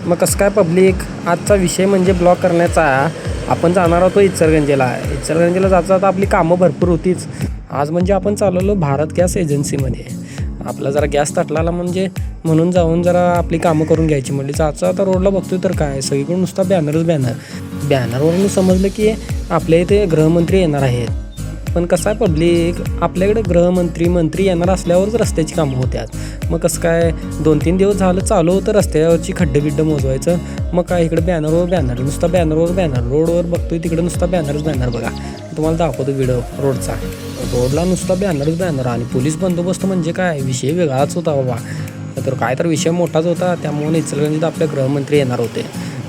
मग कसं काय पब्लिक, आजचा विषय म्हणजे ब्लॉग करण्याचा. आपण जाणार होतो इचलकरंजीला जाता जाता आपली कामं भरपूर होतीच. आज म्हणजे आपण चालवलो भारत गॅस एजन्सीमध्ये. आपला जरा गॅस तटलाला म्हणजे म्हणून जाऊन जरा आपली कामं करून घ्यायची म्हणली. जाता आता रोडला बघतोय तर काय सगळीकडून नुसता बॅनरवरून समजलं की आपल्या इथे गृहमंत्री येणार आहेत. पण कसं आहे पब्लिक, आपल्याकडे मंत्री येणार असल्यावरच रस्त्याची कामं होत्यात. मग कसं काय 2-3 दिवस झालं चालू होतं रस्त्यावरची खड्डे मोजवायचं. मग काय इकडे बॅनर नुसता बॅनर रोडवर बघतोय तिकडे नुसता बॅनर बघा. तुम्हाला दाखवतो व्हिडिओ रोडला नुसता बॅनर आणि पोलीस बंदोबस्त म्हणजे काय विषय वेगळाच होता बाबा. तर काय तर विषय मोठाच होता. त्यामुळे इचलकरंजीत आपले गृहमंत्री येणार होते.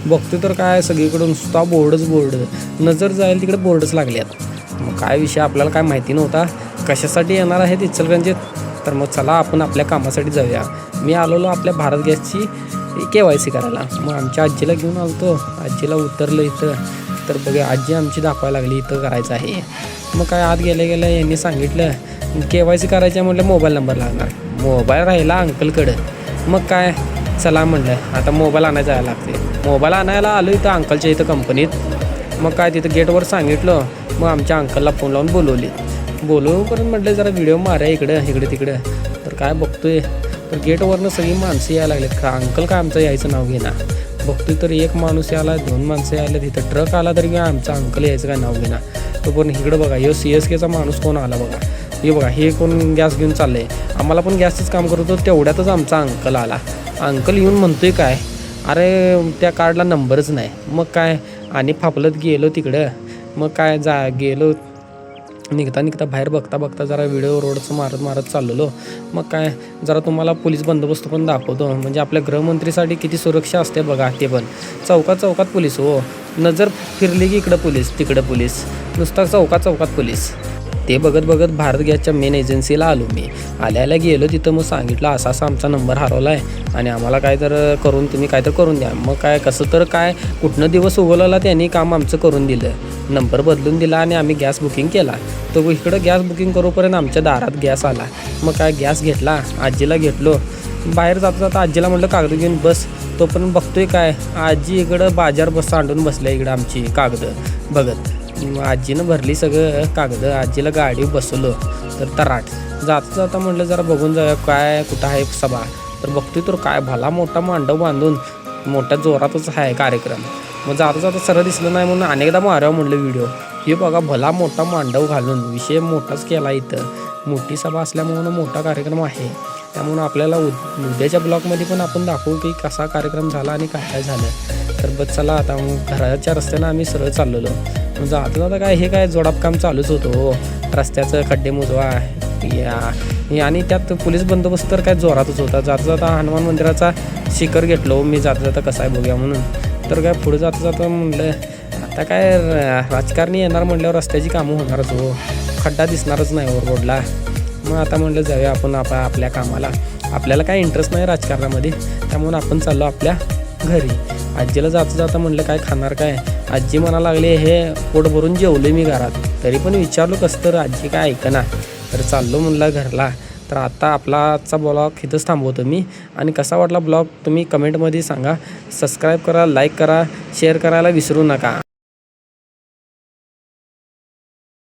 बघतोय तर काय सगळीकडून नुसता बोर्ड नजर जाईल तिकडे बोर्डच लागल्यात. मग काय विषय आपल्याला काय माहिती नव्हता कशासाठी येणार आहेत इचलकरंजीत. तर मग चला आपण आपल्या कामासाठी जाऊया. मी आलेलो आपल्या भारत गॅसची KYC करायला. मग आमच्या आजीला घेऊन आलतो. आजीला उतरलं इथं तर बघा आजी आमची दाखवायला लागली इथं करायचं आहे. मग काय आत गेल्या यांनी सांगितलं KYC करायचं म्हटलं मोबाईल नंबर लागणार. मोबाईल राहिला अंकलकडं. मग काय चला म्हटलं आता मोबाईल आणायला जायला लागते. मोबाईल आणायला आलो इथं अंकलच्या इथं कंपनीत. मग काय तिथं गेटवर सांगितलं. मग आमच्या अंकलला फोन लावून बोलवूपर्यंत म्हटलं जरा व्हिडिओ मारा इकडे तिकडं. तर काय बघतोय तर गेटवरनं सगळी माणसं यायला लागलेत. का अंकल काय आमचं यायचं नाव घेणार. बघतोय तर एक माणूस यायला 2 माणसं यायला. तिथं ट्रक आला तरी काय आमचा अंकल यायचं काय नाव घेणार. तो पण इकडं बघा CSKचा माणूस कोण आला बघा. हे बघा हे कोण गॅस घेऊन चाललंय. आम्हाला पण गॅसचंच काम करत होतो. तेवढ्यातच आमचा अंकल आला. अंकल येऊन म्हणतोय काय अरे त्या कार्डला नंबरच नाही. मग काय आणि फापलत गेलो तिकडं. मग काय गेलो निघता बाहेर बघता जरा व्हिडिओ रोडचं मारत चाललेलो. मग काय जरा तुम्हाला पोलीस बंदोबस्त पण दाखवतो. म्हणजे आपल्या गृहमंत्रीसाठी किती सुरक्षा असते बघा. ते पण चौकात पोलीस हो. नजर फिरली की इकडं पोलीस तिकडं पोलीस नुसता चौकात पोलीस. ते बघत भारत गॅसच्या मेन एजन्सीला आलो मी. आल्याला गेलो तिथं. मग सांगितलं असा आमचा नंबर हरवला आहे आणि आम्हाला काय तर तुम्ही काय तर करून द्या. मग काय कसं तर काय कुठनं दिवस उगवलेला त्यांनी काम आमचं करून दिलं. नंबर बदलून दिला आणि आम्ही गॅस बुकिंग केला. तो इकडं गॅस बुकिंग करूपर्यंत आमच्या दारात गॅस आला. मग काय गॅस घेतला. आजीला घेतलो. बाहेर जाता आजीला म्हटलं कागद घेऊन बस. तो पण बघतोय काय आजी इकडं बाजार बस सांडून बसल्या इकडं आमची कागद बघत. आजीनं भरली सगळं कागद. आजीला गाडीवर बसवलं तर तराट जाता म्हटलं जरा बघून जाऊया काय कुठं आहे सभा. तर बघतोय तर काय भला मोठा मांडव बांधून मोठ्या जोरातच आहे कार्यक्रम. मग जाता सरळ दिसलं नाही म्हणून अनेकदा मारावं म्हटलं व्हिडिओ. हे बघा भला मोठा मांडव घालून विषय मोठाच केला. इथं मोठी सभा असल्यामुळं मोठा कार्यक्रम आहे. त्यामुळं आपल्याला उद्याच्या ब्लॉगमध्ये पण आपण दाखवू की कसा कार्यक्रम झाला आणि काय झालं. तर बस चला आता घराच्या रस्त्यानं आम्ही सरळ चाललेलो. जाता काय हे काय जोडाप काम चालूच होतं हो. रस्त्याचं खड्डे मोजवा आणि त्यात पोलीस बंदोबस्त तर काय जोरातच होता. जाता हनुमान मंदिराचा शिखर घेतलो मी जाता कसं आहे बघूया म्हणून. तर काय पुढे जाता म्हणलं आता काय राजकारणी येणार म्हणल्यावर रस्त्याची कामं होणारच हो. खड्डा दिसणारच नाही हो रोडला. मग आता म्हणलं जाऊया आपण आपल्या कामाला. आपल्याला काय इंटरेस्ट नाही राजकारणामध्ये. त्यामुळे आपण चाललो आपल्या घरी. आजीला जाता म्हणलं काय खाणार काय. आजी म्हणा लागले हे पोट भरून जेवले मी घरात. तरी पण विचारलो कसं तर आजी काय ऐकना. तर चाललो म्हणलं घरला. तर आता आपला आजचा ब्लॉग इथंच थांबवतो मी. आणि कसा वाटला ब्लॉग तुम्ही कमेंटमध्ये सांगा. सबस्क्राईब करा, लाईक करा, शेअर करायला विसरू नका.